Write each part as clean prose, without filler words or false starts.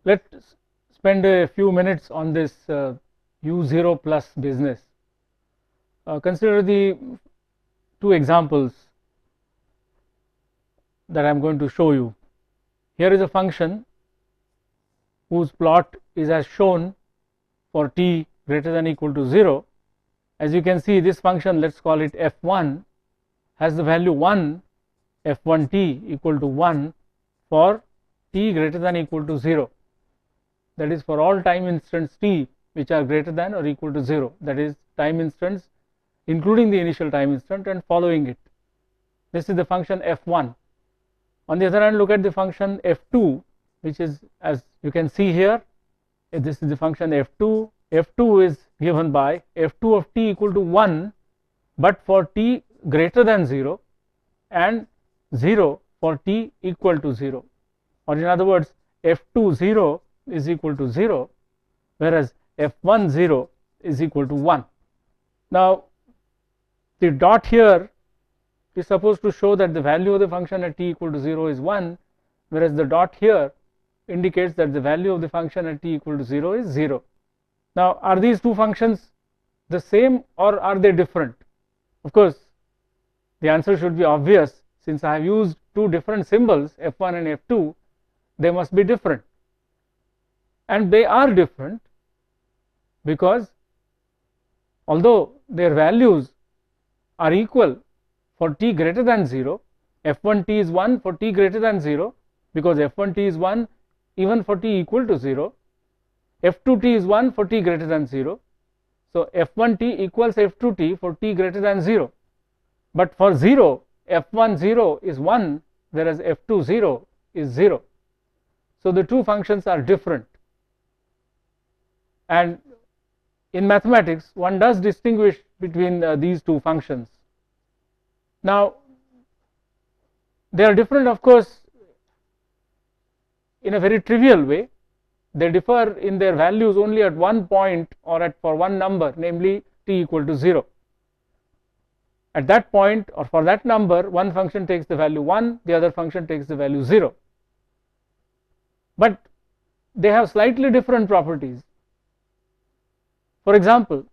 Let's spend a few minutes on this u0 plus business. Consider the two examples that I am going to show you. Here is a function whose plot is as shown for t greater than or equal to 0. As you can see, this function, let us call it f1, has the value 1, f1t equal to 1 for t greater than or equal to 0. That is, for all time instants t which are greater than or equal to 0, that is, time instants including the initial time instant and following it. This is the function f1. On the other hand, look at the function f2, which is, as you can see here, this is the function f2. f2 is given by f2 of t equal to 1, but for t greater than 0 and 0 for t equal to 0, or in other words, f2 0 is equal to 0, whereas f1 0 is equal to 1. Now, the dot here is supposed to show that the value of the function at t equal to 0 is 1, whereas the dot here indicates that the value of the function at t equal to 0 is 0. Now, are these two functions the same or are they different? Of course, the answer should be obvious. Since I have used two different symbols, f1 and f2, they must be different. And they are different because although their values are equal for t greater than 0, f1t is 1 for t greater than 0, because f1t is 1 even for t equal to 0, f2t is 1 for t greater than 0, so f1t equals f2t for t greater than 0, but for 0, f1 0 is 1 whereas f2 0 is 0. So the two functions are different, and in mathematics one does distinguish between these two functions. Now, they are different, of course, in a very trivial way. They differ in their values only at one point or for one number, namely t equal to 0. At that point or for that number, one function takes the value 1, the other function takes the value 0. But they have slightly different properties. For example,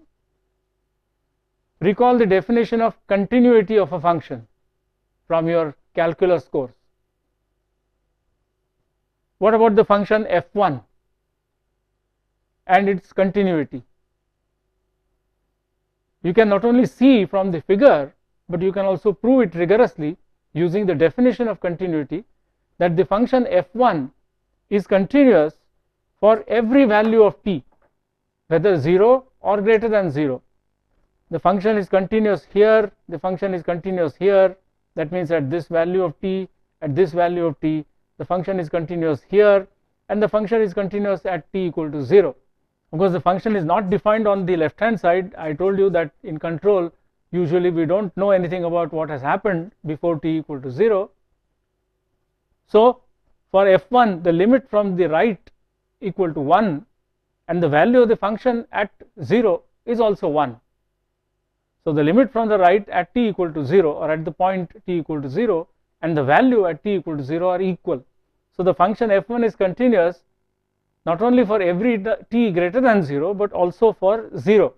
recall the definition of continuity of a function from your calculus course. What about the function f1 and its continuity? You can not only see from the figure, but you can also prove it rigorously using the definition of continuity, that the function f1 is continuous for every value of t, whether 0 or greater than 0. The function is continuous here, the function is continuous here, that means at this value of t, at this value of t, the function is continuous here, and the function is continuous at t equal to 0. Of course, the function is not defined on the left hand side. I told you that in control usually we don't know anything about what has happened before t equal to 0. So for f1, the limit from the right equal to 1 and the value of the function at 0 is also 1. So the limit from the right at t equal to 0 or at the point t equal to 0 and the value at t equal to 0 are equal. So the function f1 is continuous not only for every t greater than 0 but also for 0,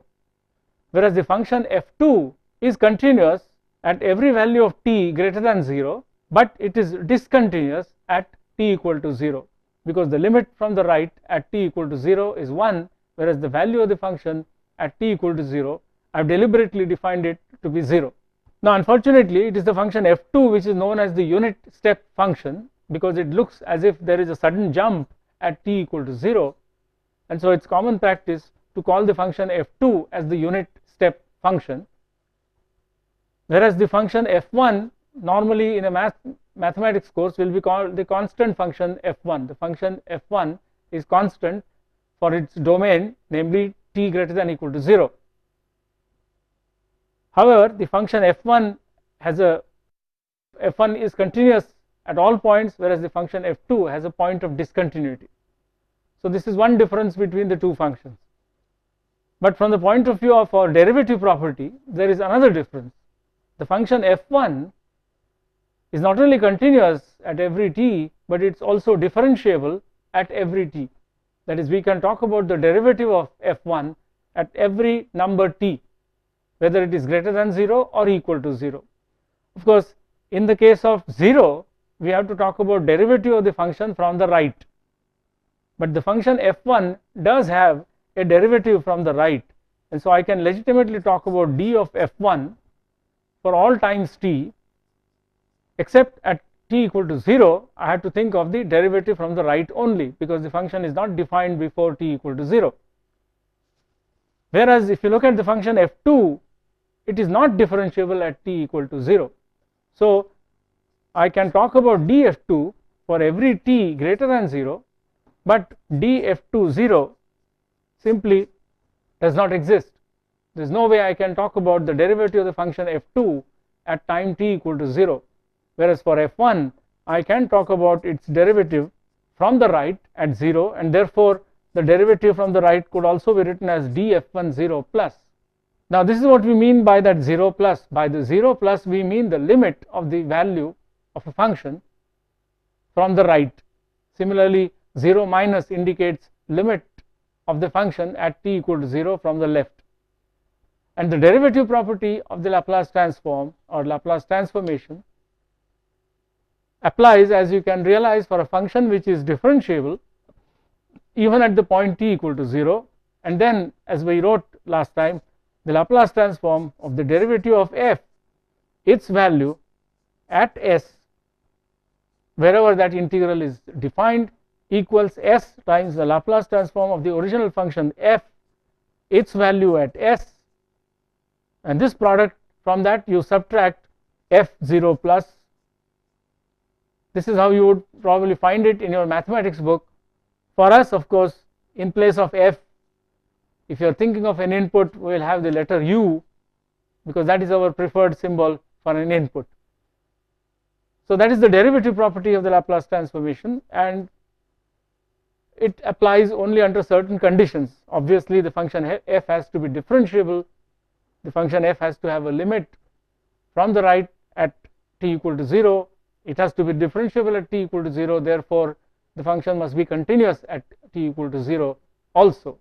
whereas the function f2 is continuous at every value of t greater than 0, but it is discontinuous at t equal to 0, because the limit from the right at t equal to 0 is 1, whereas the value of the function at t equal to 0, I have deliberately defined it to be 0. Now, unfortunately, it is the function f2 which is known as the unit step function, because it looks as if there is a sudden jump at t equal to 0, and so it's common practice to call the function f2 as the unit step function, whereas the function f1 normally in a mathematics course will be called the constant function f1. The function f1 is constant for its domain, namely t greater than or equal to 0. However, the function f1 is continuous at all points, whereas the function f2 has a point of discontinuity. So this is one difference between the two functions. But from the point of view of our derivative property, there is another difference. The function f1 is not only continuous at every t, but it's also differentiable at every t. That is, we can talk about the derivative of f1 at every number t, whether it is greater than 0 or equal to 0. Of course, in the case of 0, we have to talk about derivative of the function from the right, but the function f1 does have a derivative from the right, and so I can legitimately talk about d of f1 for all times t, except at t equal to 0 I have to think of the derivative from the right only, because the function is not defined before t equal to 0. Whereas if you look at the function f2, it is not differentiable at t equal to 0. So I can talk about df2 for every t greater than 0, but df2 0 simply does not exist. There is no way I can talk about the derivative of the function f2 at time t equal to 0, whereas for f1 I can talk about its derivative from the right at 0, and therefore the derivative from the right could also be written as df1 0 plus. Now this is what we mean by that 0 plus. By the 0 plus we mean the limit of the value of a function from the right. Similarly, 0 minus indicates limit of the function at t equal to 0 from the left. And the derivative property of the Laplace transform or Laplace transformation applies, as you can realize, for a function which is differentiable even at the point t equal to 0, and then, as we wrote last time, the Laplace transform of the derivative of f, its value at s, wherever that integral is defined, equals s times the Laplace transform of the original function f, its value at s, and this product, from that you subtract f0 plus. This is how you would probably find it in your mathematics book. For us, of course, in place of f, if you are thinking of an input, we will have the letter u, because that is our preferred symbol for an input. So that is the derivative property of the Laplace transformation, and it applies only under certain conditions. Obviously the function f has to be differentiable, the function f has to have a limit from the right at t equal to 0, it has to be differentiable at t equal to 0, therefore the function must be continuous at t equal to 0 also.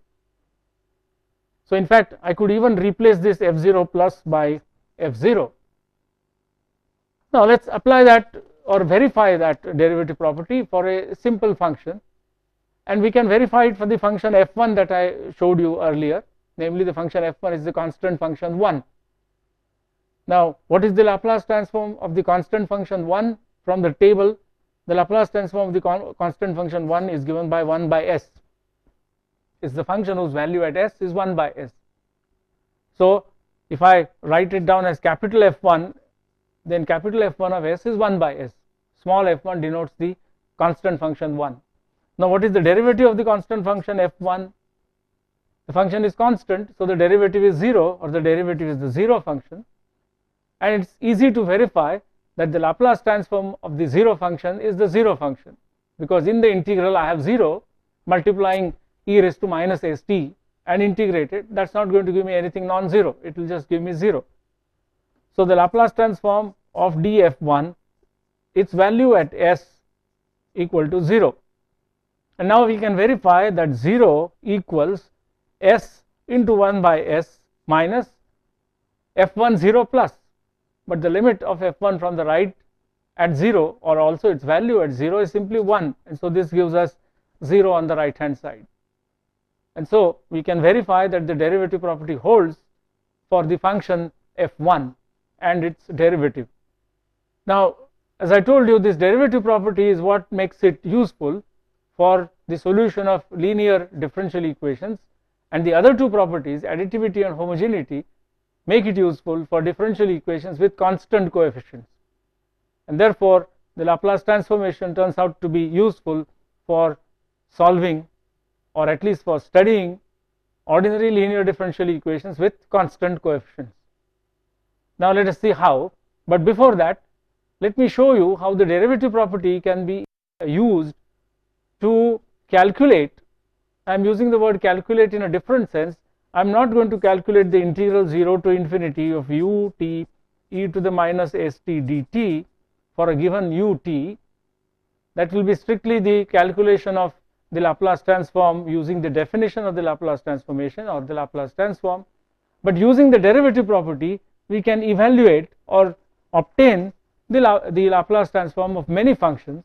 So in fact I could even replace this f0 plus by f0. Now let us apply that or verify that derivative property for a simple function, and we can verify it for the function f1 that I showed you earlier, namely the function f1 is the constant function 1. Now what is the Laplace transform of the constant function 1? From the table, the Laplace transform of the constant function 1 is given by 1 by s. Is the function whose value at s is 1 by s. So if I write it down as capital F1, then capital F1 of s is 1 by s. Small f1 denotes the constant function 1. Now what is the derivative of the constant function f1? The function is constant, so the derivative is 0, or the derivative is the 0 function, and it's easy to verify that the Laplace transform of the 0 function is the 0 function, because in the integral I have 0 multiplying e raised to minus st and integrated. That's not going to give me anything non-zero, it will just give me 0. So the Laplace transform of df1, its value at s equal to 0, and now we can verify that 0 equals s into 1 by s minus f1 0 plus, but the limit of f1 from the right at 0, or also its value at 0, is simply 1, and so this gives us 0 on the right hand side. And so we can verify that the derivative property holds for the function f1 and its derivative. Now as I told you, this derivative property is what makes it useful for the solution of linear differential equations, and the other two properties, additivity and homogeneity, make it useful for differential equations with constant coefficients, and therefore the Laplace transformation turns out to be useful for solving, or at least for studying, ordinary linear differential equations with constant coefficients. Now let us see how, but before that let me show you how the derivative property can be used to calculate. I am using the word calculate in a different sense. I am not going to calculate the integral 0 to infinity of ut e to the minus st dt for a given ut. That will be strictly the calculation of the Laplace transform using the definition of the Laplace transformation or the Laplace transform, but using the derivative property we can evaluate or obtain the Laplace transform of many functions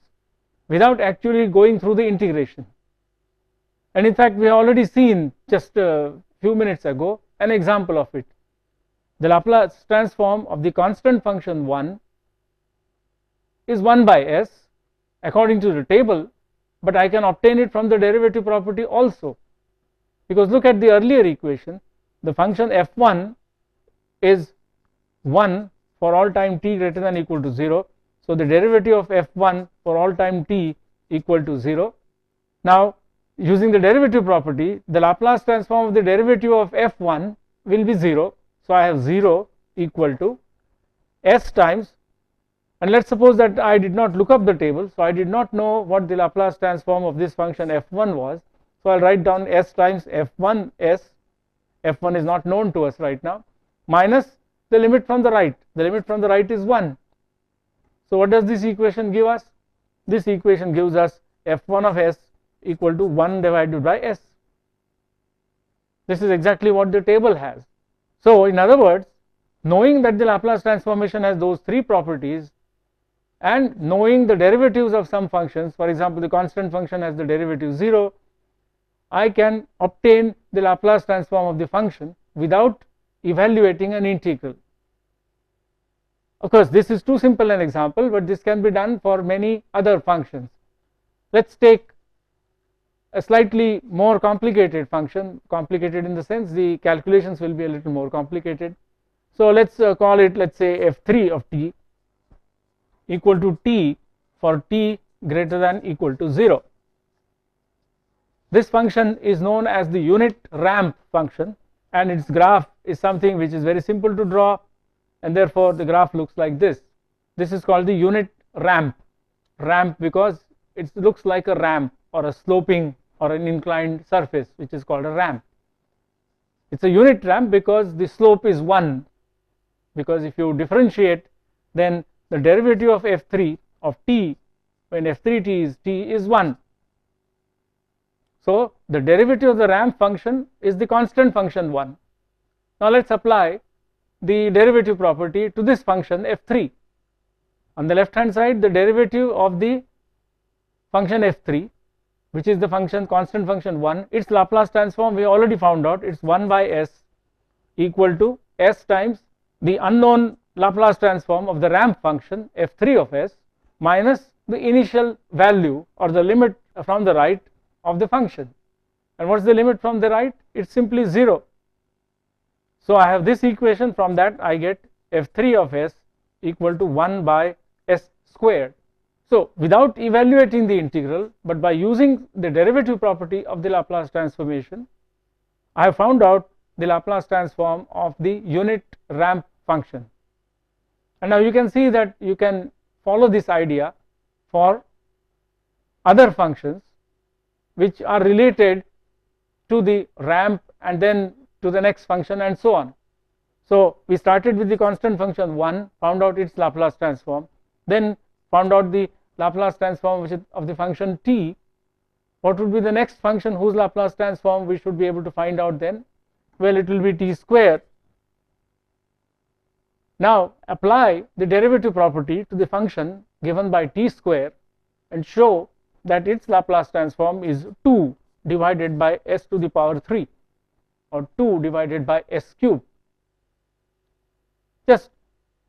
without actually going through the integration. And in fact we have already seen just a few minutes ago an example of it. The Laplace transform of the constant function 1 is 1 by s according to the table, but I can obtain it from the derivative property also, because look at the earlier equation. The function f1 is 1 for all time t greater than or equal to 0. So the derivative of f1 for all time t equal to 0. Now using the derivative property, the Laplace transform of the derivative of f1 will be 0. So I have 0 equal to s times, and let us suppose that I did not look up the table, so I did not know what the Laplace transform of this function f1 was. So I will write down s times f1 s, f1 is not known to us right now, minus the limit from the right. The limit from the right is 1. So what does this equation give us? This equation gives us f1 of s equal to 1 divided by s. This is exactly what the table has. So in other words, knowing that the Laplace transformation has those three properties and knowing the derivatives of some functions, for example the constant function has the derivative 0, I can obtain the Laplace transform of the function without evaluating an integral. Of course this is too simple an example, but this can be done for many other functions. Let us take a slightly more complicated function, complicated in the sense the calculations will be a little more complicated. So let us call it, let us say f3 of t equal to t for t greater than or equal to 0. This function is known as the unit ramp function, and its graph is something which is very simple to draw, and therefore the graph looks like this. This is called the unit ramp. Ramp because it looks like a ramp or a sloping or an inclined surface, which is called a ramp. It is a unit ramp because the slope is 1, because if you differentiate, then the derivative of f3 of t when f3 t is 1. So the derivative of the ramp function is the constant function 1. Now let us apply the derivative property to this function f3. On the left hand side, the derivative of the function f3, which is the function constant function 1, its Laplace transform we already found out, it is 1 by s equal to s times the unknown Laplace transform of the ramp function f3 of s minus the initial value or the limit from the right of the function. And what is the limit from the right? It is simply 0. So I have this equation. From that I get f3 of s equal to 1 by s squared. So without evaluating the integral, but by using the derivative property of the Laplace transformation, I have found out the Laplace transform of the unit ramp function. And now you can see that you can follow this idea for other functions which are related to the ramp and then to the next function and so on. So we started with the constant function 1, found out its Laplace transform, then found out the Laplace transform of the function t. What would be the next function whose Laplace transform we should be able to find out then? Well, it will be t square. Now apply the derivative property to the function given by t square and show that its Laplace transform is 2 divided by s to the power 3 or 2 divided by s cube. Just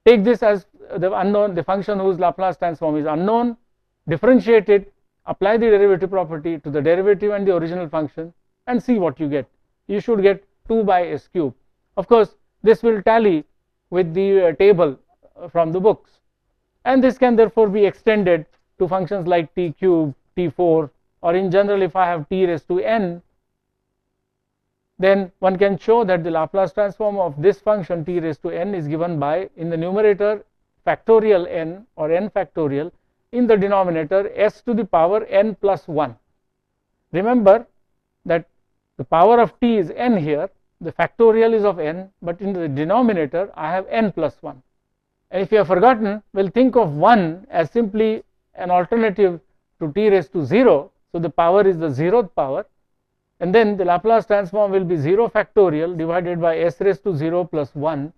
take this as the unknown, the function whose Laplace transform is unknown, differentiate it, apply the derivative property to the derivative and the original function and see what you get. You should get 2 by s cube. Of course this will tally with the table from the books, and this can therefore be extended to functions like t cube, t4, or in general if I have t raised to n, then one can show that the Laplace transform of this function t raised to n is given by, in the numerator, factorial n or n factorial, in the denominator s to the power n plus 1. Remember that the power of t is n here, the factorial is of n, but in the denominator I have n plus 1. And if you have forgotten, we'll think of 1 as simply an alternative to t raised to 0. So the power is the 0th power, and then the Laplace transform will be 0 factorial divided by s raised to 0 plus 1,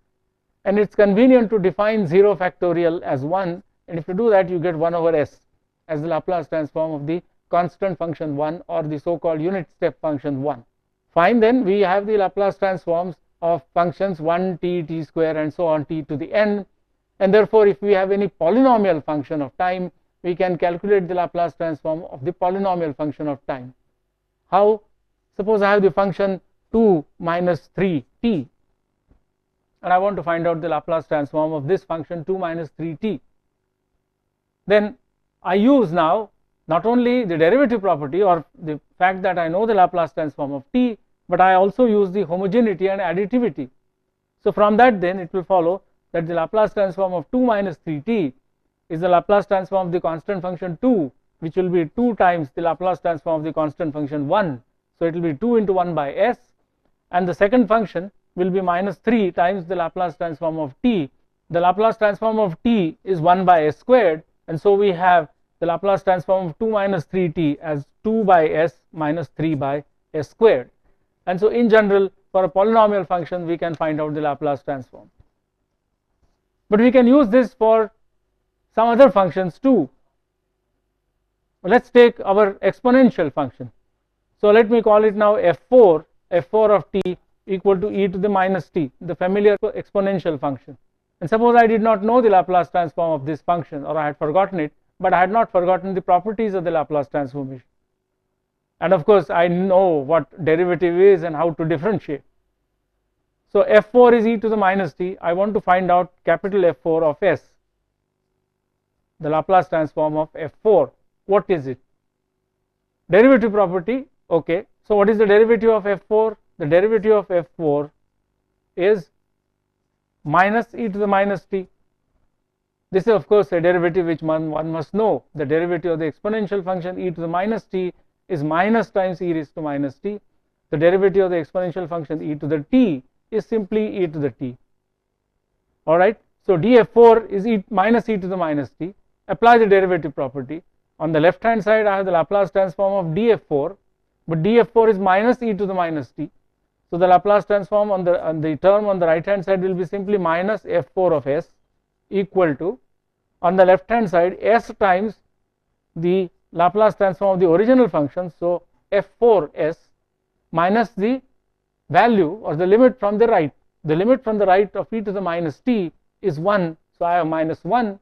and it's convenient to define 0 factorial as 1, and if you do that you get 1 over s as the Laplace transform of the constant function 1, or the so called unit step function 1. Fine, then we have the Laplace transforms of functions 1 t, t square and so on t to the n, and therefore if we have any polynomial function of time, we can calculate the Laplace transform of the polynomial function of time. How? Suppose I have the function 2 minus 3t, and I want to find out the Laplace transform of this function 2 minus 3t. Then I use now not only the derivative property, or the fact that I know the Laplace transform of t, but I also use the homogeneity and additivity. So from that then it will follow that the Laplace transform of 2 minus 3t is the Laplace transform of the constant function 2, which will be 2 times the Laplace transform of the constant function 1. So it will be 2 into 1 by s, and the second function will be minus 3 times the Laplace transform of t. The Laplace transform of t is 1 by s squared, and so we have the Laplace transform of 2 minus 3t as 2 by s minus 3 by s squared. And so in general, for a polynomial function we can find out the Laplace transform, but we can use this for some other functions too. Let us take our exponential function. So let me call it now f4 of t equal to e to the minus t, the familiar exponential function. And suppose I did not know the Laplace transform of this function, or I had forgotten it, but I had not forgotten the properties of the Laplace transformation, and of course I know what derivative is and how to differentiate. So f4 is e to the minus t. I want to find out capital F4 of s, the Laplace transform of f4. What is it? Derivative property. Okay, so what is the derivative of f4? The derivative of f4 is minus e to the minus t. This is of course a derivative which one must know. The derivative of the exponential function e to the minus t is minus times e raised to minus t. The derivative of the exponential function e to the t is simply e to the t. Alright, so df4 is minus e to the minus t. Apply the derivative property. On the left hand side I have the Laplace transform of df4, but df4 is minus e to the minus t. So the Laplace transform on the term on the right hand side will be simply minus f4 of s equal to, on the left hand side, s times the Laplace transform of the original function, so f4s minus the value or the limit from the right. The limit from the right of e to the minus t is 1, so I have minus 1.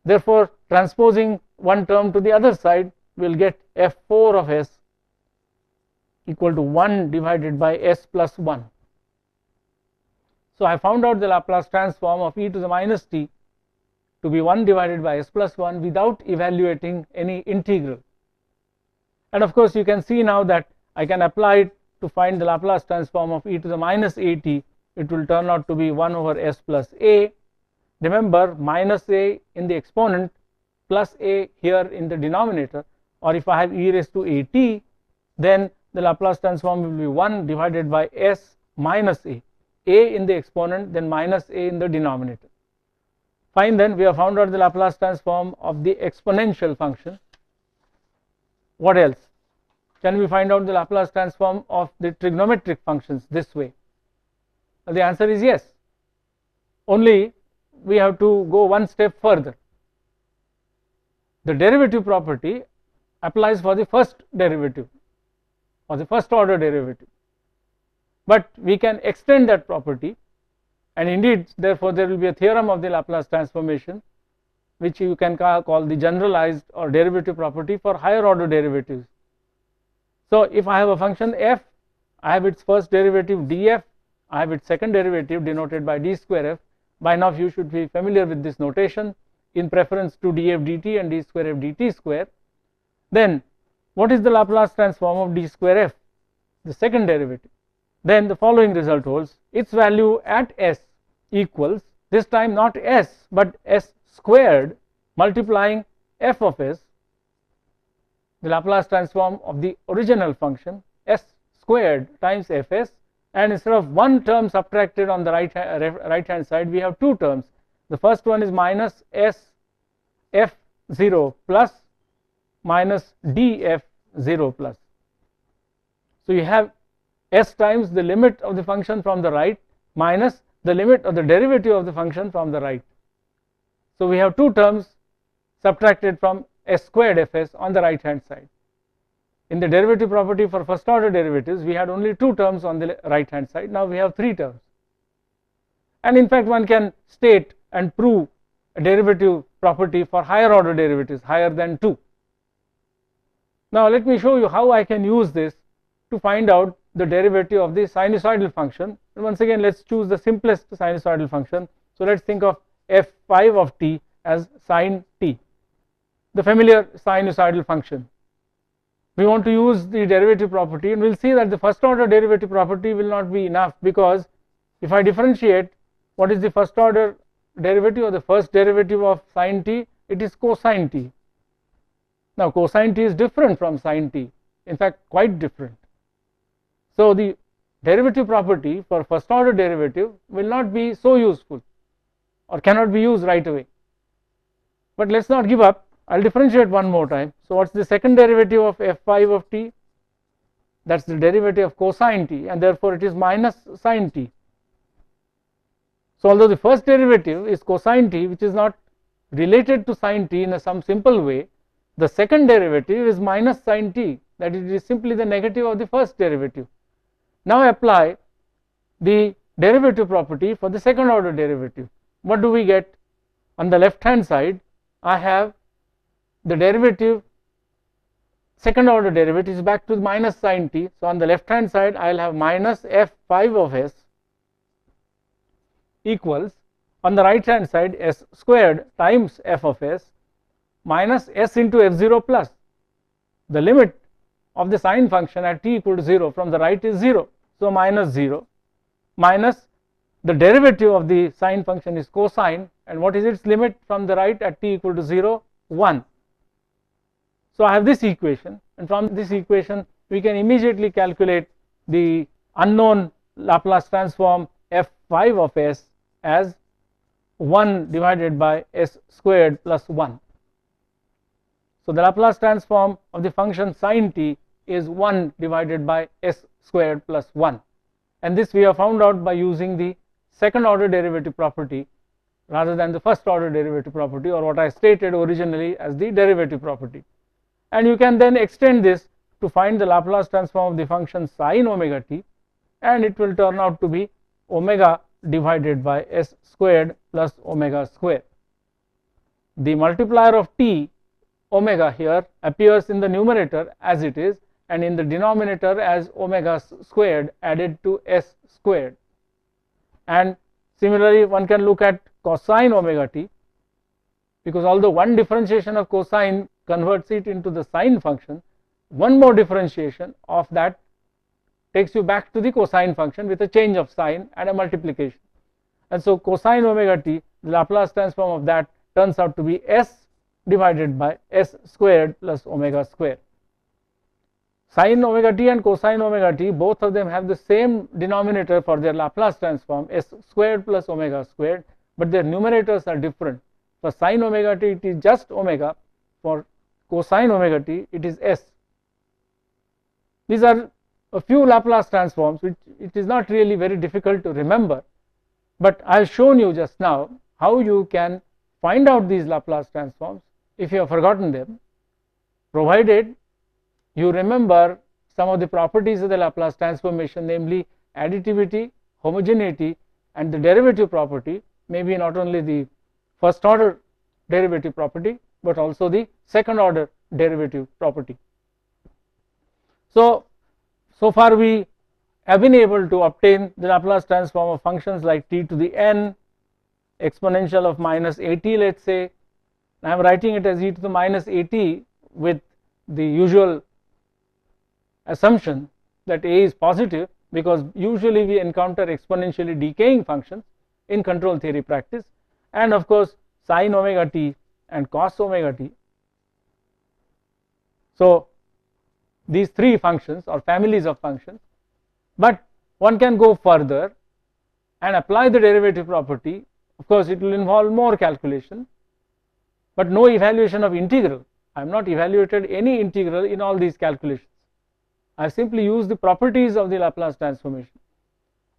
Therefore transposing one term to the other side, we will get f4 of s equal to 1 divided by s plus 1. So I found out the Laplace transform of e to the minus t to be 1 divided by s plus 1 without evaluating any integral. And of course you can see now that I can apply it to find the Laplace transform of e to the minus at. It will turn out to be 1 over s plus a. Remember, minus a in the exponent, plus a here in the denominator, or if I have e raised to at, then the Laplace transform will be 1 divided by s minus a in the exponent, then minus a in the denominator. Fine, then we have found out the Laplace transform of the exponential function. What else? Can we find out the Laplace transform of the trigonometric functions this way? Well, the answer is yes. Only we have to go one step further. The derivative property applies for the first derivative or the first order derivative, but we can extend that property, and indeed therefore there will be a theorem of the Laplace transformation which you can call the generalized or derivative property for higher order derivatives. So if I have a function f, I have its first derivative df, I have its second derivative denoted by d square f. By now you should be familiar with this notation in preference to df dt and d square f dt square. Then what is the Laplace transform of d square f, the second derivative? Then the following result holds. Its value at s equals, this time not s but s squared multiplying f of s, the Laplace transform of the original function, s squared times fs, and instead of one term subtracted on the right hand side, we have two terms. The first one is minus s f0 plus minus df0 plus. So you have s times the limit of the function from the right minus the limit of the derivative of the function from the right. So we have two terms subtracted from s squared fs on the right hand side. In the derivative property for first order derivatives, we had only two terms on the right hand side. Now we have three terms, and in fact one can state and prove a derivative property for higher order derivatives higher than 2. Now let me show you how I can use this to find out the derivative of the sinusoidal function. And once again, let's choose the simplest sinusoidal function. So let's think of f5 of t as sin t, the familiar sinusoidal function. We want to use the derivative property, and we'll see that the first order derivative property will not be enough, because if I differentiate, what is the first order derivative or the first derivative of sin t? It is cosine t. Now cosine t is different from sin t, in fact quite different. So the derivative property for first order derivative will not be so useful, or cannot be used right away. But let's not give up. I'll differentiate one more time. So what's the second derivative of f5 of t? That's the derivative of cosine t, and therefore it is minus sin t. So although the first derivative is cosine t, which is not related to sin t in some simple way, the second derivative is minus sin t, that it is simply the negative of the first derivative. Now I apply the derivative property for the second order derivative. What do we get? On the left hand side, I have the derivative, second order derivative is back to minus sin t. So on the left hand side, I will have minus f5 of s equals, on the right hand side, s squared times f of s minus s into f0 plus. The limit of the sine function at t equal to 0 from the right is 0. So minus 0 minus the derivative of the sine function is cosine, and what is its limit from the right at t equal to 0? 1. So I have this equation, and from this equation we can immediately calculate the unknown Laplace transform f5 of s as 1 divided by s squared plus 1. So the Laplace transform of the function sin t is 1 divided by s squared plus 1, and this we have found out by using the second order derivative property rather than the first order derivative property, or what I stated originally as the derivative property. And you can then extend this to find the Laplace transform of the function sin omega t, and it will turn out to be omega divided by s squared plus omega square. The multiplier of t, omega, here appears in the numerator as it is, and in the denominator as omega squared added to s squared. And similarly one can look at cosine omega t, because although one differentiation of cosine converts it into the sine function, one more differentiation of that takes you back to the cosine function with a change of sign and a multiplication. And so cosine omega t, the Laplace transform of that turns out to be s divided by s squared plus omega square. Sin omega t and cosine omega t, both of them have the same denominator for their Laplace transform, s squared plus omega squared, but their numerators are different. For sin omega t it is just omega, for cosine omega t it is s. These are a few Laplace transforms which it is not really very difficult to remember, but I have shown you just now how you can find out these Laplace transforms if you have forgotten them, provided you remember some of the properties of the Laplace transformation, namely additivity, homogeneity, and the derivative property, maybe not only the first order derivative property but also the second order derivative property. So far we have been able to obtain the Laplace transform of functions like t to the n, exponential of minus at, let us say. I am writing it as e to the minus at with the usual assumption that a is positive, because usually we encounter exponentially decaying functions in control theory practice, and of course sin omega t and cos omega t. So these three functions or families of functions, but one can go further and apply the derivative property. Of course it will involve more calculation, but no evaluation of integral. I have not evaluated any integral in all these calculations. I have simply used the properties of the Laplace transformation.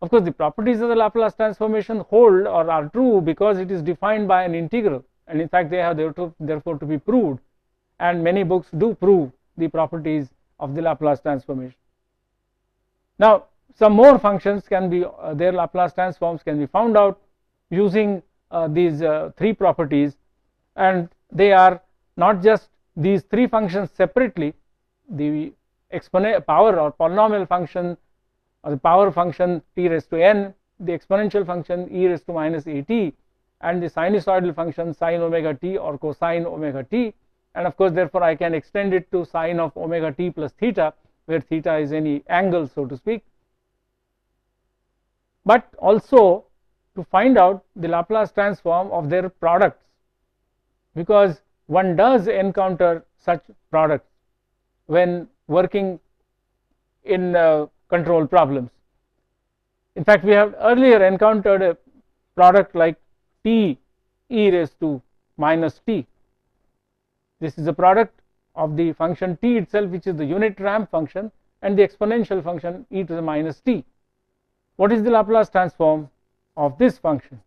Of course, the properties of the Laplace transformation hold or are true because it is defined by an integral, and in fact they have therefore to be proved, and many books do prove the properties of the Laplace transformation. Now some more functions can be their Laplace transforms can be found out using these three properties, and they are not just these three functions separately, the exponent power or polynomial function or the power function t raised to n, the exponential function e raised to minus at, and the sinusoidal function sin omega t or cosine omega t, and of course therefore I can extend it to sine of omega t plus theta, where theta is any angle, so to speak, but also to find out the Laplace transform of their products, because one does encounter such products when working in control problems. In fact, we have earlier encountered a product like t e raised to minus t. This is a product of the function t itself, which is the unit ramp function, and the exponential function e to the minus t. What is the Laplace transform of this function?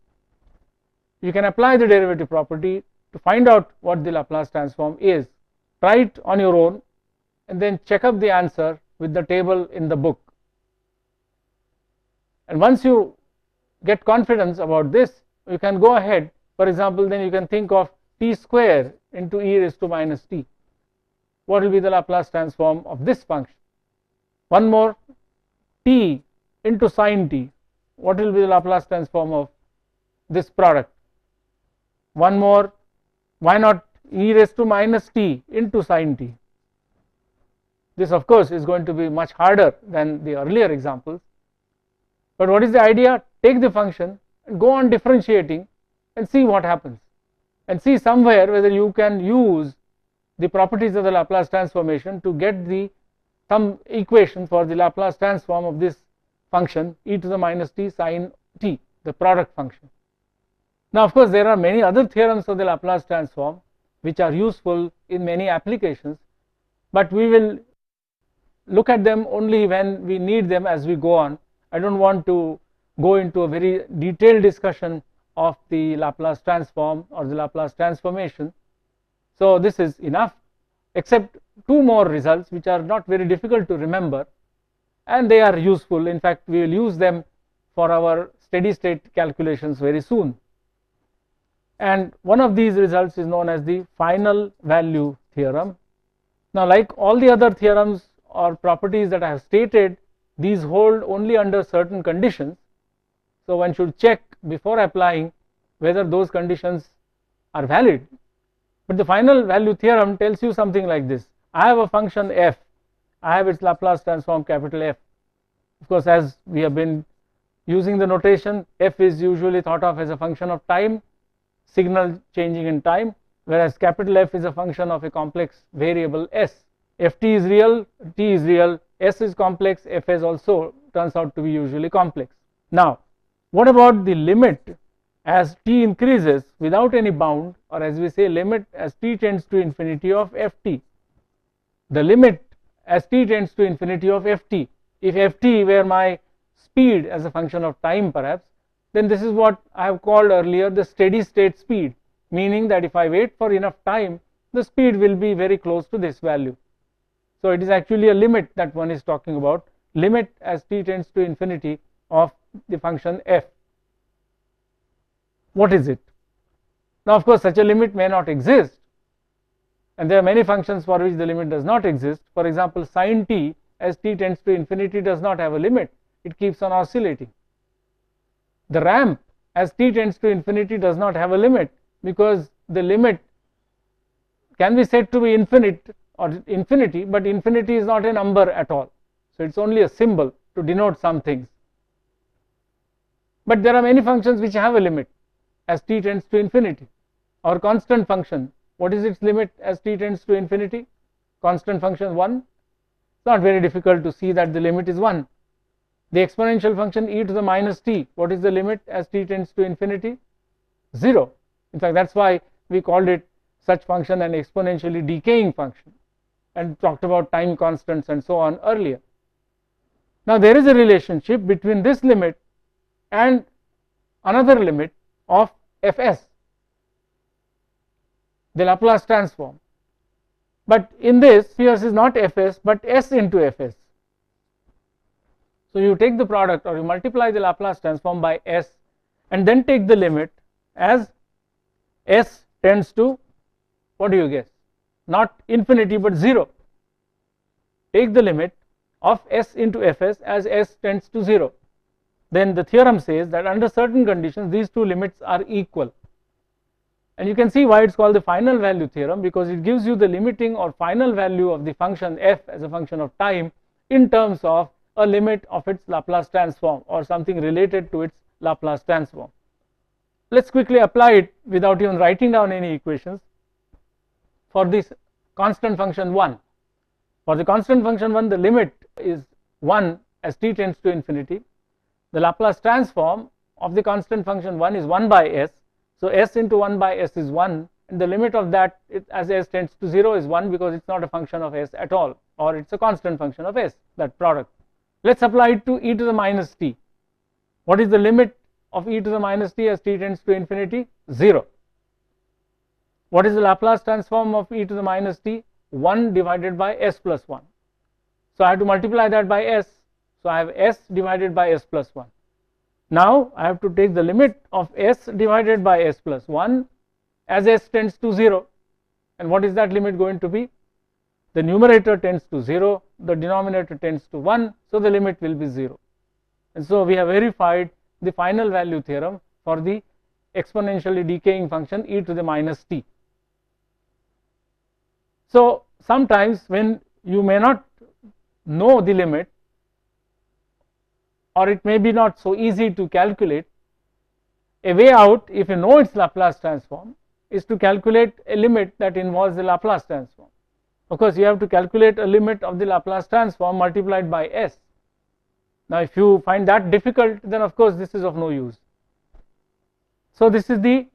You can apply the derivative property to find out what the Laplace transform is. Try it on your own and then check up the answer with the table in the book. And once you get confidence about this, you can go ahead. For example, then you can think of t square into e raised to minus t. What will be the Laplace transform of this function? One more, t into sin t. What will be the Laplace transform of this product? One more, why not e raised to minus t into sin t? This of course is going to be much harder than the earlier examples, but what is the idea? Take the function and go on differentiating and see what happens, and see somewhere whether you can use the properties of the Laplace transformation to get some equation for the Laplace transform of this function e to the minus t sin t, the product function. Now of course there are many other theorems of the Laplace transform which are useful in many applications, but we will look at them only when we need them as we go on. I don't want to go into a very detailed discussion of the Laplace transform or the Laplace transformation. So this is enough, except two more results which are not very difficult to remember, and they are useful. In fact, we will use them for our steady state calculations very soon. And one of these results is known as the final value theorem. Now like all the other theorems or properties that I have stated, these hold only under certain conditions, so one should check before applying whether those conditions are valid. But the final value theorem tells you something like this: I have a function f, I have its Laplace transform capital F. Of course, as we have been using the notation, f is usually thought of as a function of time, signal changing in time, whereas capital F is a function of a complex variable s. Ft is real, t is real, s is complex, fs also turns out to be usually complex. Now what about the limit as t increases without any bound, or as we say limit as t tends to infinity of ft? The limit as t tends to infinity of ft, if ft were my speed as a function of time perhaps, then this is what I have called earlier the steady state speed, meaning that if I wait for enough time, the speed will be very close to this value. So it is actually a limit that one is talking about, limit as t tends to infinity of the function f. What is it? Now of course such a limit may not exist, and there are many functions for which the limit does not exist. For example, sin t as t tends to infinity does not have a limit, it keeps on oscillating. The ramp as t tends to infinity does not have a limit, because the limit can be said to be infinite or infinity, but infinity is not a number at all, so it is only a symbol to denote some things. But there are many functions which have a limit as t tends to infinity. Our constant function, what is its limit as t tends to infinity? Constant function 1. It's not very difficult to see that the limit is 1. The exponential function e to the minus t, what is the limit as t tends to infinity? 0. In fact, that's why we called it such function an exponentially decaying function, and talked about time constants and so on earlier. Now there is a relationship between this limit and another limit of Fs, the Laplace transform, but in this Fs is not Fs but S into Fs. So you take the product, or you multiply the Laplace transform by S, and then take the limit as S tends to, what do you guess, not infinity but 0. Take the limit of S into Fs as S tends to 0. Then the theorem says that under certain conditions these two limits are equal, and you can see why it's called the final value theorem, because it gives you the limiting or final value of the function f as a function of time in terms of a limit of its Laplace transform or something related to its Laplace transform. Let's quickly apply it without even writing down any equations for this constant function 1. For the constant function 1, the limit is 1 as t tends to infinity. The Laplace transform of the constant function 1 is 1 by s. So s into 1 by s is 1, and the limit of that as s tends to 0 is 1, because it's not a function of s at all, or it's a constant function of s, that product. Let's apply it to e to the minus t. What is the limit of e to the minus t as t tends to infinity? 0. What is the Laplace transform of e to the minus t? 1 divided by s plus 1. So I have to multiply that by s. So I have s divided by s plus 1. Now I have to take the limit of s divided by s plus 1 as s tends to 0. And what is that limit going to be? The numerator tends to 0, the denominator tends to 1, so the limit will be 0. And so we have verified the final value theorem for the exponentially decaying function e to the minus t. So sometimes when you may not know the limit, or it may be not so easy to calculate, a way out, if you know its Laplace transform, is to calculate a limit that involves the Laplace transform. Of course, you have to calculate a limit of the Laplace transform multiplied by s. Now if you find that difficult, then of course this is of no use. So this is the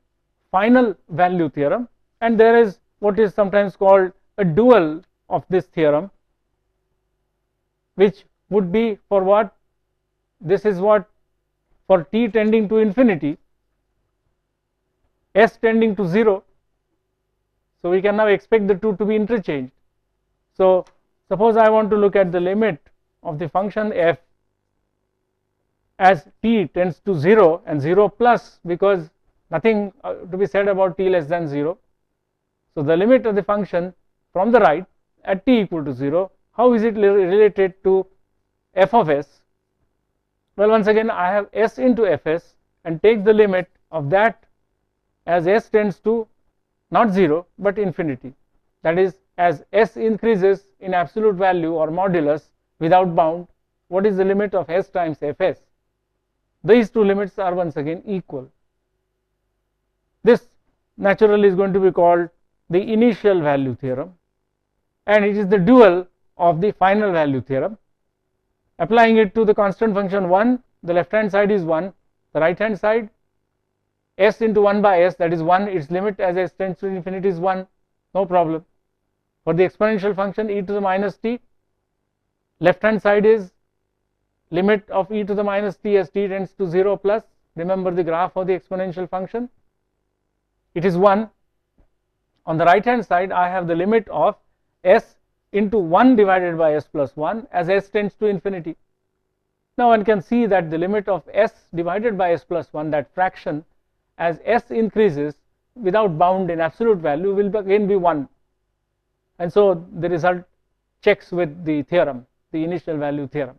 final value theorem, and there is what is sometimes called a dual of this theorem, which would be for what? This is what for t tending to infinity, s tending to 0. So we can now expect the two to be interchanged. So suppose I want to look at the limit of the function f as t tends to 0 and 0 plus, because nothing to be said about t less than 0. So the limit of the function from the right at t equal to 0, how is it related to f of s? Well, once again I have s into fs and take the limit of that as s tends to not 0 but infinity. That is, as s increases in absolute value or modulus without bound, what is the limit of s times fs? These two limits are once again equal. This naturally is going to be called the initial value theorem, and it is the dual of the final value theorem. Applying it to the constant function 1, the left hand side is 1, the right hand side s into 1 by s, that is 1, its limit as s tends to infinity is 1, no problem. For the exponential function e to the minus t, left hand side is limit of e to the minus t as t tends to 0 plus, remember the graph of the exponential function, it is 1. On the right hand side I have the limit of s into 1 divided by s plus 1 as s tends to infinity. Now one can see that the limit of s divided by s plus 1, that fraction, as s increases without bound in absolute value, will again be 1, and so the result checks with the theorem, the initial value theorem.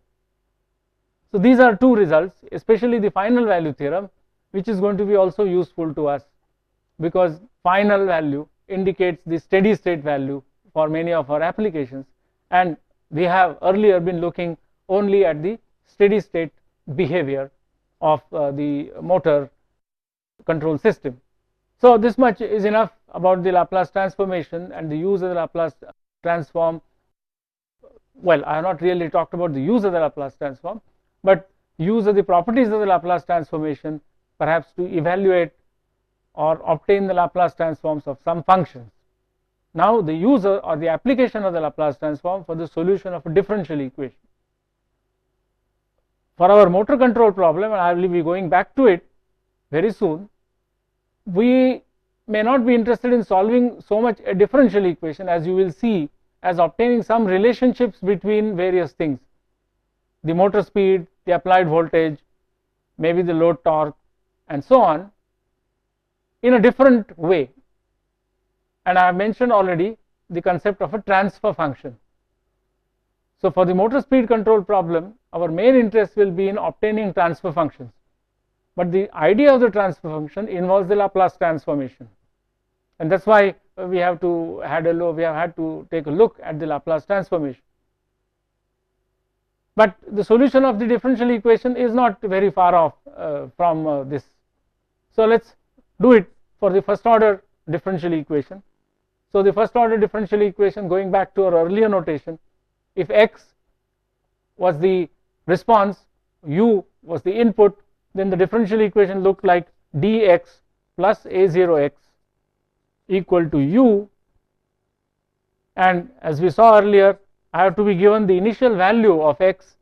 So these are two results, especially the final value theorem, which is going to be also useful to us, because final value indicates the steady state value for many of our applications, and we have earlier been looking only at the steady state behavior of the motor control system. So this much is enough about the Laplace transformation and the use of the Laplace transform. Well, I have not really talked about the use of the Laplace transform, but use of the properties of the Laplace transformation, perhaps to evaluate or obtain the Laplace transforms of some functions. now the user or the application of the Laplace transform for the solution of a differential equation. For our motor control problem, and I will be going back to it very soon, we may not be interested in solving so much a differential equation, as you will see, as obtaining some relationships between various things, the motor speed, the applied voltage, maybe the load torque, and so on, in a different way. And I have mentioned already the concept of a transfer function. So for the motor speed control problem, our main interest will be in obtaining transfer functions, but the idea of the transfer function involves the Laplace transformation, and that's why we have had to take a look at the Laplace transformation. But the solution of the differential equation is not very far off from this. So let's do it for the first order differential equation. So the first order differential equation, going back to our earlier notation, if x was the response, u was the input, then the differential equation looked like dx plus a0x equal to u, and as we saw earlier, I have to be given the initial value of x.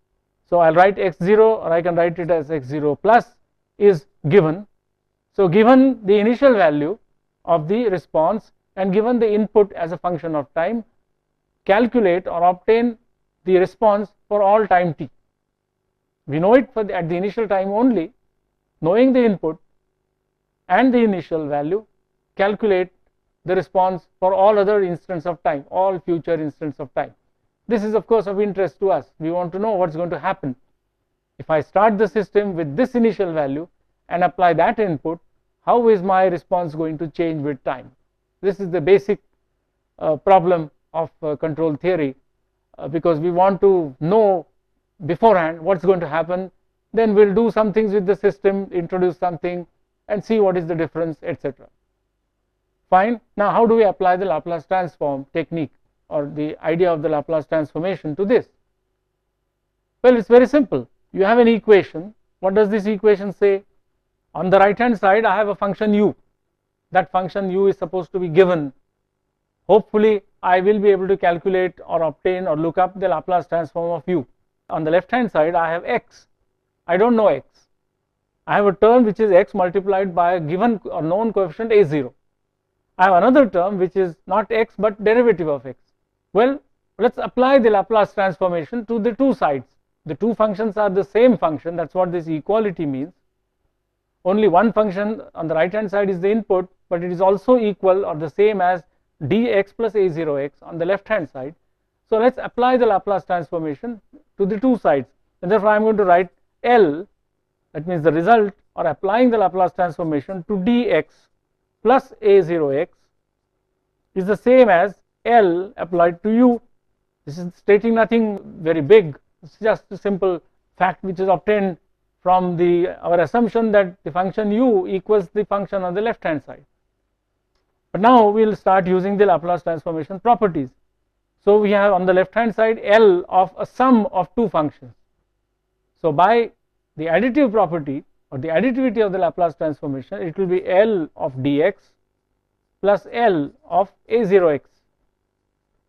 So I'll write x0, or I can write it as x0 plus is given. So given the initial value of the response and given the input as a function of time, calculate or obtain the response for all time t. We know it at the initial time only. Knowing the input and the initial value, calculate the response for all other instants of time, all future instants of time. This is of course of interest to us. We want to know what's going to happen if I start the system with this initial value and apply that input. How is my response going to change with time? This is the basic problem of control theory, because we want to know beforehand what's going to happen, then we'll do some things with the system, introduce something and see what is the difference, etc. Fine. Now how do we apply the Laplace transform technique or the idea of the Laplace transformation to this? Well, it's very simple. You have an equation. What does this equation say? On the right hand side I have a function u. That function u is supposed to be given. Hopefully I will be able to calculate or obtain or look up the Laplace transform of u. On the left hand side I have x. I don't know x. I have a term which is x multiplied by a given or known coefficient a0. I have another term which is not x but derivative of x. Well, let's apply the Laplace transformation to the two sides. The two functions are the same function. That's what this equality means. Only one function on the right hand side is the input, but it is also equal or the same as dx plus a0x on the left hand side. So let's apply the Laplace transformation to the two sides, and therefore I am going to write L, that means the result or applying the Laplace transformation to dx plus a0x is the same as L applied to u. This is stating nothing very big. It's just a simple fact which is obtained from our assumption that the function u equals the function on the left hand side. But now we will start using the Laplace transformation properties. So we have on the left hand side L of a sum of two functions. So by the additive property or the additivity of the Laplace transformation, it will be L of dx plus L of a0x.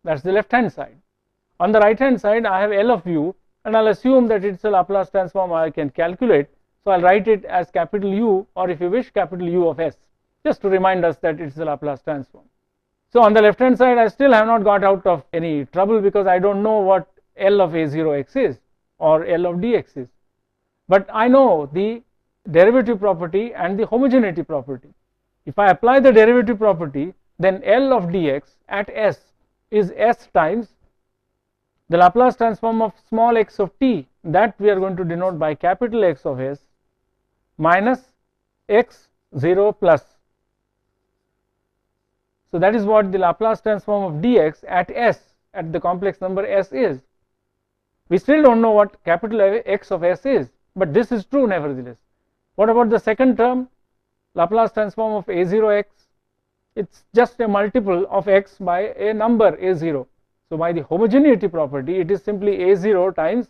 That's the left hand side. On the right hand side I have L of u, and I'll assume that it's a Laplace transform I can calculate. So I'll write it as capital U, or if you wish capital U of s, just to remind us that it's the Laplace transform. So on the left hand side I still have not got out of any trouble, because I don't know what L of a0x is or L of dx is, but I know the derivative property and the homogeneity property. If I apply the derivative property, then L of dx at s is s times the Laplace transform of small x of t, that we are going to denote by capital X of s, minus x0 plus. So that is what the Laplace transform of dx at s, at the complex number s is. We still don't know what capital X of s is, but this is true nevertheless. What about the second term, Laplace transform of a0x? It's just a multiple of x by a number a0. So by the homogeneity property, it is simply a0 times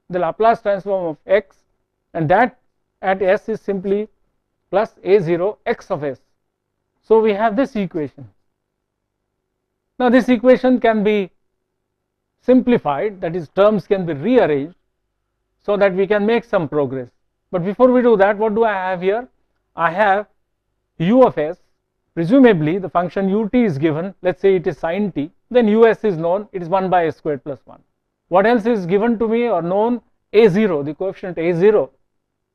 the Laplace transform of x, and that at s is simply plus a0 x of s. So we have this equation. Now this equation can be simplified, that is, terms can be rearranged so that we can make some progress. But before we do that, what do I have here? I have u of s, presumably the function ut is given, let us say it is sin t, then us is known, it is 1 by s squared plus 1. What else is given to me or known? A0, the coefficient A0,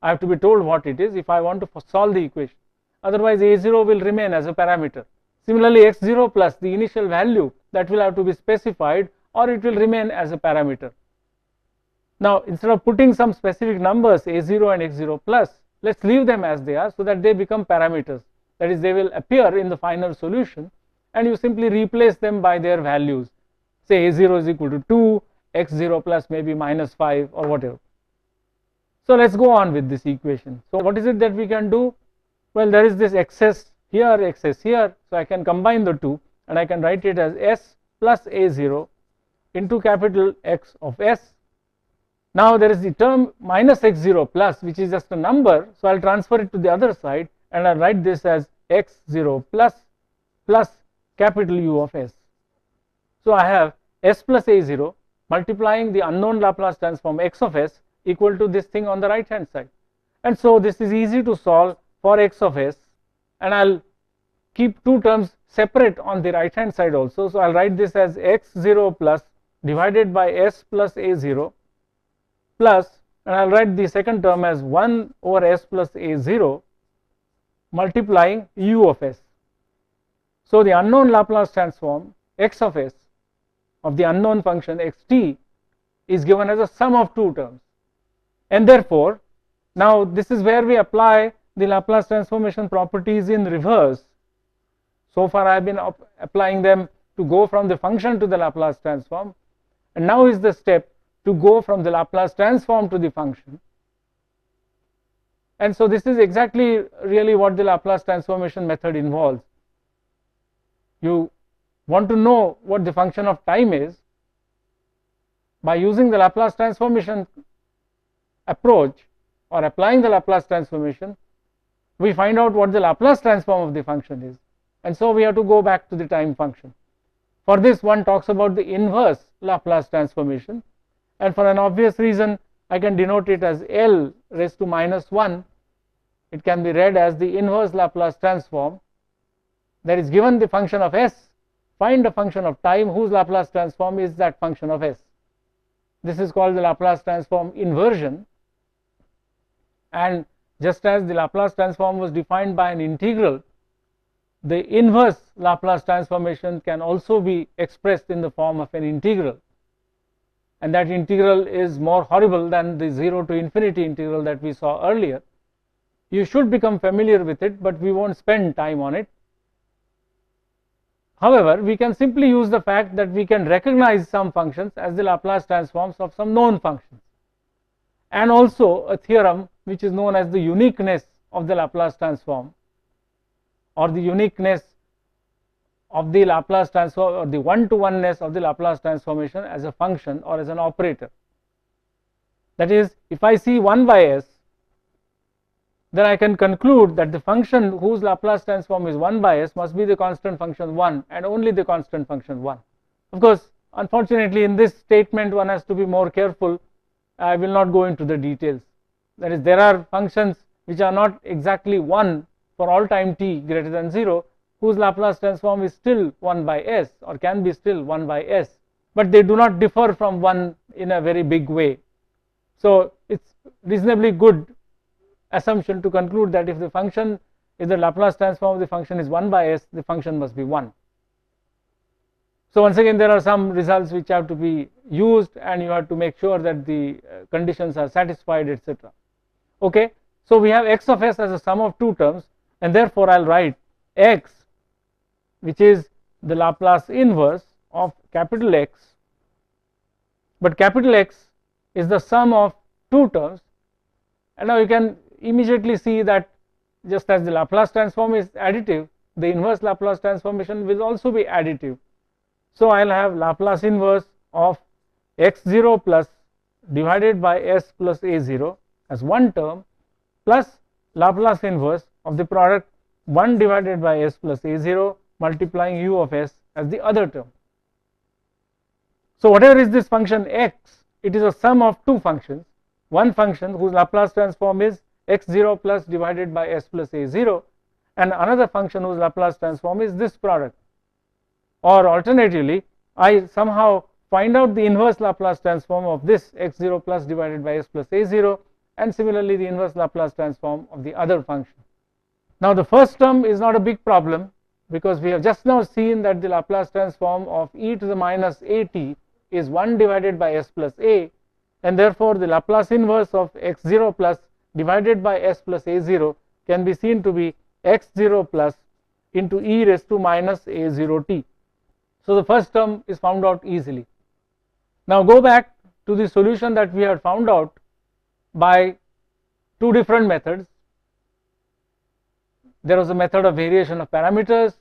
I have to be told what it is if I want to solve the equation, otherwise A0 will remain as a parameter. Similarly, x0 plus, the initial value, that will have to be specified or it will remain as a parameter. Now instead of putting some specific numbers A0 and x0 plus, let us leave them as they are so that they become parameters, that is, they will appear in the final solution and you simply replace them by their values. Say A0 is equal to 2, x0 plus maybe minus 5 or whatever. So let us go on with this equation. So what is it that we can do? Well, there is this excess here, so I can combine the two and I can write it as s plus A0 into capital X of s. Now there is the term minus x0 plus, which is just a number, so I will transfer it to the other side and I will write this as x0 plus capital U of s. So I have s plus A0 multiplying the unknown Laplace transform x of s equal to this thing on the right hand side, and so this is easy to solve for x of s, and I will keep two terms separate on the right hand side also. So I will write this as x0 plus divided by s plus A0 plus, and I will write the second term as 1 over s plus A0 multiplying U of s. So the unknown Laplace transform x of s of the unknown function xt is given as a sum of two terms, and therefore now this is where we apply the Laplace transformation properties in reverse. So far I have been applying them to go from the function to the Laplace transform, and now is the step to go from the Laplace transform to the function. And so this is exactly really what the Laplace transformation method involves. You want to know what the function of time is. By using the Laplace transformation approach or applying the Laplace transformation, we find out what the Laplace transform of the function is, and so we have to go back to the time function. For this, one talks about the inverse Laplace transformation, and for an obvious reason I can denote it as L raised to minus 1. It can be read as the inverse Laplace transform. There is given the function of s, find a function of time whose Laplace transform is that function of s. This is called the Laplace transform inversion, and just as the Laplace transform was defined by an integral, the inverse Laplace transformation can also be expressed in the form of an integral, and that integral is more horrible than the 0 to infinity integral that we saw earlier. You should become familiar with it, but we won't spend time on it. However, we can simply use the fact that we can recognize some functions as the Laplace transforms of some known functions, and also a theorem which is known as the uniqueness of the Laplace transform, or the uniqueness of the Laplace transform, or the one-to-oneness of the Laplace transformation as a function or as an operator. That is, if I see 1 by s, then I can conclude that the function whose Laplace transform is 1 by s must be the constant function 1 and only the constant function 1. Of course, unfortunately in this statement one has to be more careful. I will not go into the details. That is, there are functions which are not exactly 1 for all time t greater than 0, whose Laplace transform is still 1 by s or can be still 1 by s, but they do not differ from 1 in a very big way. So it's reasonably good assumption to conclude that if the function, if the Laplace transform of the function is 1 by s, the function must be 1. So once again there are some results which have to be used, and you have to make sure that the conditions are satisfied, etc. Okay, so we have x of s as a sum of two terms, and therefore I'll write x, which is the Laplace inverse of capital X, but capital X is the sum of two terms, and now you can immediately see that just as the Laplace transform is additive, the inverse Laplace transformation will also be additive. So I will have Laplace inverse of x0 plus divided by s plus a0 as one term, plus Laplace inverse of the product 1 divided by s plus a0 multiplying u of s as the other term. So whatever is this function x, it is a sum of two functions. One function whose Laplace transform is x0 plus divided by s plus a0, and another function whose Laplace transform is this product. Or alternatively, I somehow find out the inverse Laplace transform of this x0 plus divided by s plus a0, and similarly the inverse Laplace transform of the other function. Now the first term is not a big problem, because we have just now seen that the Laplace transform of e to the minus at is 1 divided by s plus a, and therefore the Laplace inverse of x0 plus divided by s plus a0 can be seen to be x0 plus into e raised to minus a0t. So the first term is found out easily. Now go back to the solution that we had found out by two different methods. There was a method of variation of parameters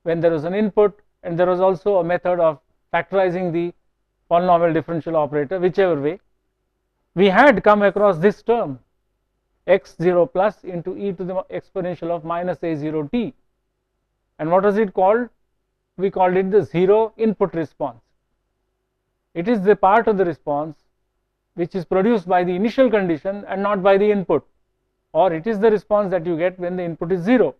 when there was an input, and there was also a method of factorizing the polynomial differential operator. Whichever way, we had come across this term x0 plus into e to the exponential of minus a0t, and what was it called? We called it the zero input response. It is the part of the response which is produced by the initial condition and not by the input, or it is the response that you get when the input is 0.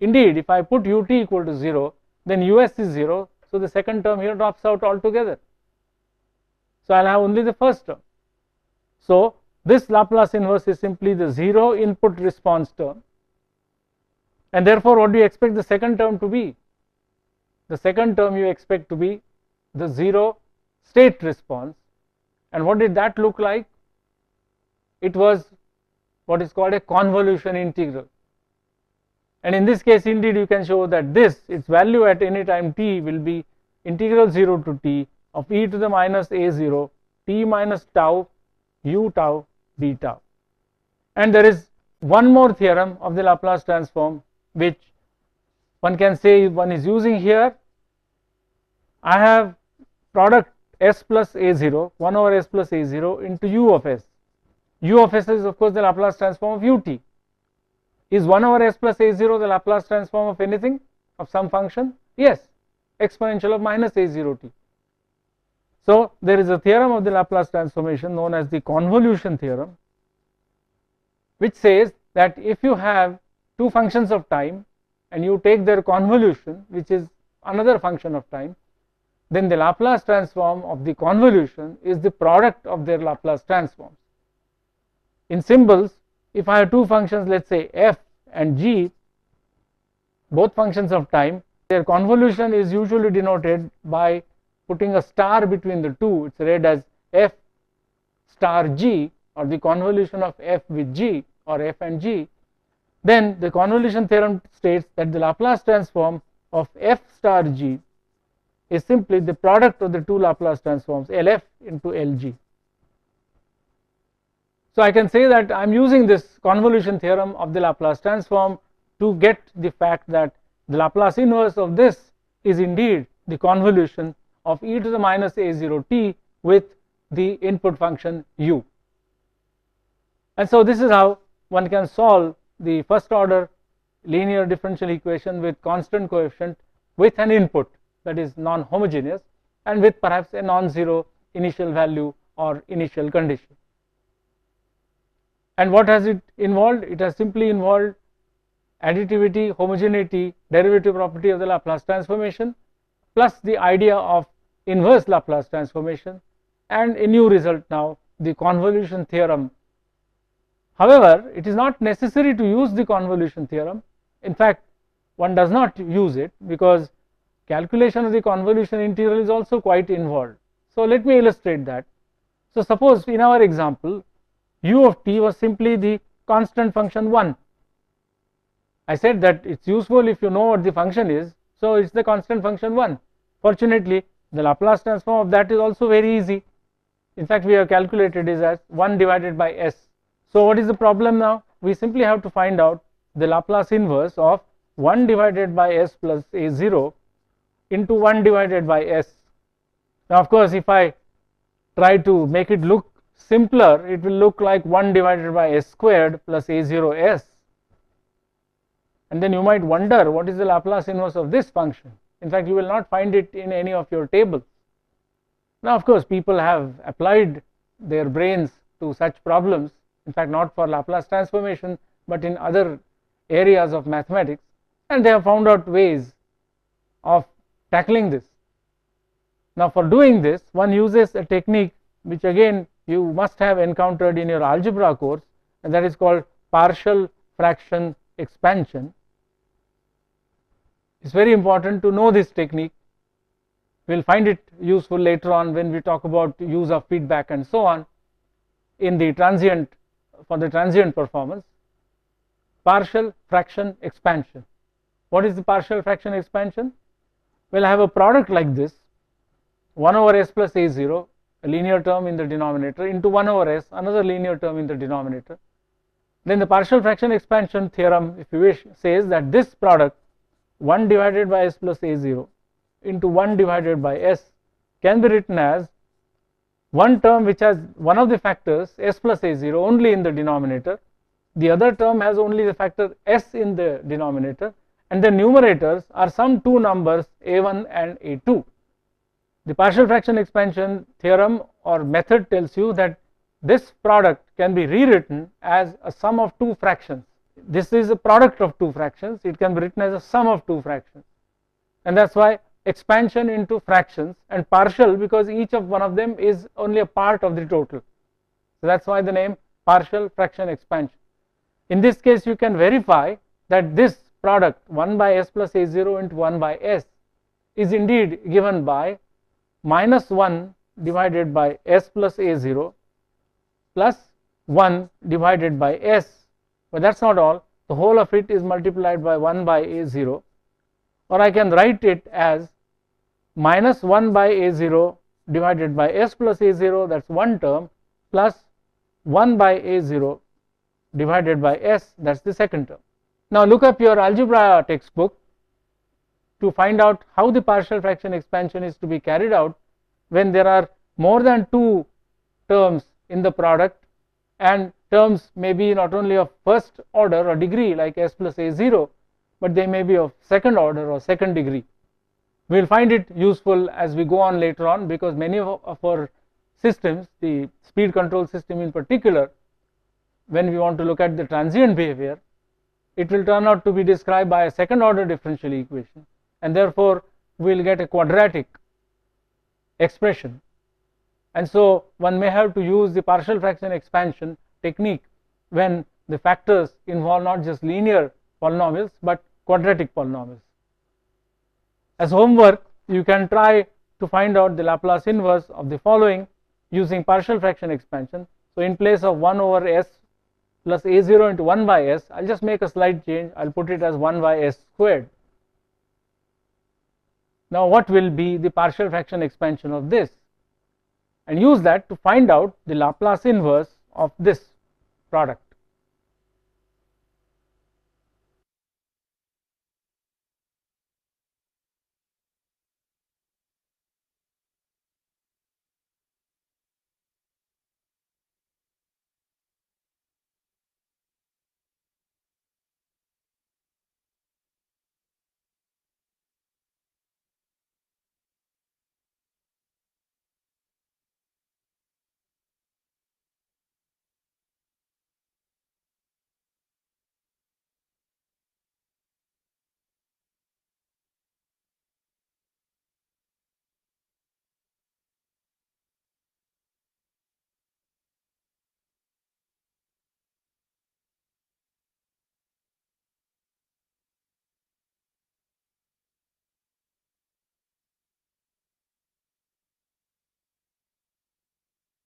Indeed, if I put ut equal to 0, then us is 0, so the second term here drops out altogether. So I will have only the first term. So this Laplace inverse is simply the zero input response term, and therefore what do you expect the second term to be? The second term you expect to be the zero state response. And what did that look like? It was what is called a convolution integral, and in this case indeed you can show that this, its value at any time t, will be integral 0 to t of e to the minus a0 t minus tau u tau d tau. And there is one more theorem of the Laplace transform which one can say one is using here. I have product s plus a0, 1 over s plus a0 into u of s. U of s is of course the Laplace transform of ut. Is 1 over s plus a0 the Laplace transform of anything, of some function? Yes, exponential of minus a0t. So there is a theorem of the Laplace transformation known as the convolution theorem, which says that if you have two functions of time and you take their convolution, which is another function of time, then the Laplace transform of the convolution is the product of their Laplace transforms. In symbols, if I have two functions, let us say f and g, both functions of time, their convolution is usually denoted by putting a star between the two. It is read as f star g, or the convolution of f with g, or f and g. Then the convolution theorem states that the Laplace transform of f star g is simply the product of the two Laplace transforms LF into LG. So I can say that I am using this convolution theorem of the Laplace transform to get the fact that the Laplace inverse of this is indeed the convolution of e to the minus a0t with the input function u. And so this is how one can solve the first order linear differential equation with constant coefficient with an input that is non-homogeneous and with perhaps a non-zero initial value or initial condition. And what has it involved? It has simply involved additivity, homogeneity, derivative property of the Laplace transformation, plus the idea of inverse Laplace transformation, and a new result now, the convolution theorem. However, it is not necessary to use the convolution theorem. In fact, one does not use it because calculation of the convolution integral is also quite involved. So let me illustrate that. So suppose in our example, u of t was simply the constant function 1. I said that it is useful if you know what the function is, so it is the constant function 1. Fortunately, the Laplace transform of that is also very easy. In fact, we have calculated it as 1 divided by s. So what is the problem now? We simply have to find out the Laplace inverse of 1 divided by s plus a0 into 1 divided by s. Now of course, if I try to make it look simpler, it will look like 1 divided by s squared plus a0s, and then you might wonder what is the Laplace inverse of this function. In fact, you will not find it in any of your tables. Now, of course, people have applied their brains to such problems, in fact not for Laplace transformation, but in other areas of mathematics, and they have found out ways of tackling this. Now, for doing this, one uses a technique which again you must have encountered in your algebra course, and that is called partial fraction expansion. It is very important to know this technique. We will find it useful later on when we talk about use of feedback and so on in the transient, for the transient performance. Partial fraction expansion. What is the partial fraction expansion? Well, I have a product like this, 1 over s plus a0, a linear term in the denominator, into 1 over s, another linear term in the denominator. Then the partial fraction expansion theorem, if you wish, says that this product 1 divided by s plus a0 into 1 divided by s can be written as one term which has one of the factors s plus a0 only in the denominator, the other term has only the factor s in the denominator, and the numerators are some two numbers a1 and a2. The partial fraction expansion theorem or method tells you that this product can be rewritten as a sum of two fractions. This is a product of two fractions, it can be written as a sum of two fractions, and that is why expansion into fractions, and partial because each of one of them is only a part of the total. So that is why the name partial fraction expansion. In this case you can verify that this product 1 by s plus a0 into 1 by s is indeed given by minus 1 divided by s plus a0 plus 1 divided by s, but that is not all, the whole of it is multiplied by 1 by a0, or I can write it as minus 1 by a0 divided by s plus a0, that is one term, plus 1 by a0 divided by s, that is the second term. Now look up your algebra textbook to find out how the partial fraction expansion is to be carried out when there are more than two terms in the product, and terms may be not only of first order or degree like s plus a0, but they may be of second order or second degree. We will find it useful as we go on later on, because many of our systems, the speed control system in particular, when we want to look at the transient behavior, it will turn out to be described by a second order differential equation, and therefore we will get a quadratic expression, and so one may have to use the partial fraction expansion technique when the factors involve not just linear polynomials but quadratic polynomials. As homework, you can try to find out the Laplace inverse of the following using partial fraction expansion. So in place of 1 over s plus a0 into 1 by s, I will just make a slight change, I will put it as 1 by s squared. Now what will be the partial fraction expansion of this, and use that to find out the Laplace inverse of this product.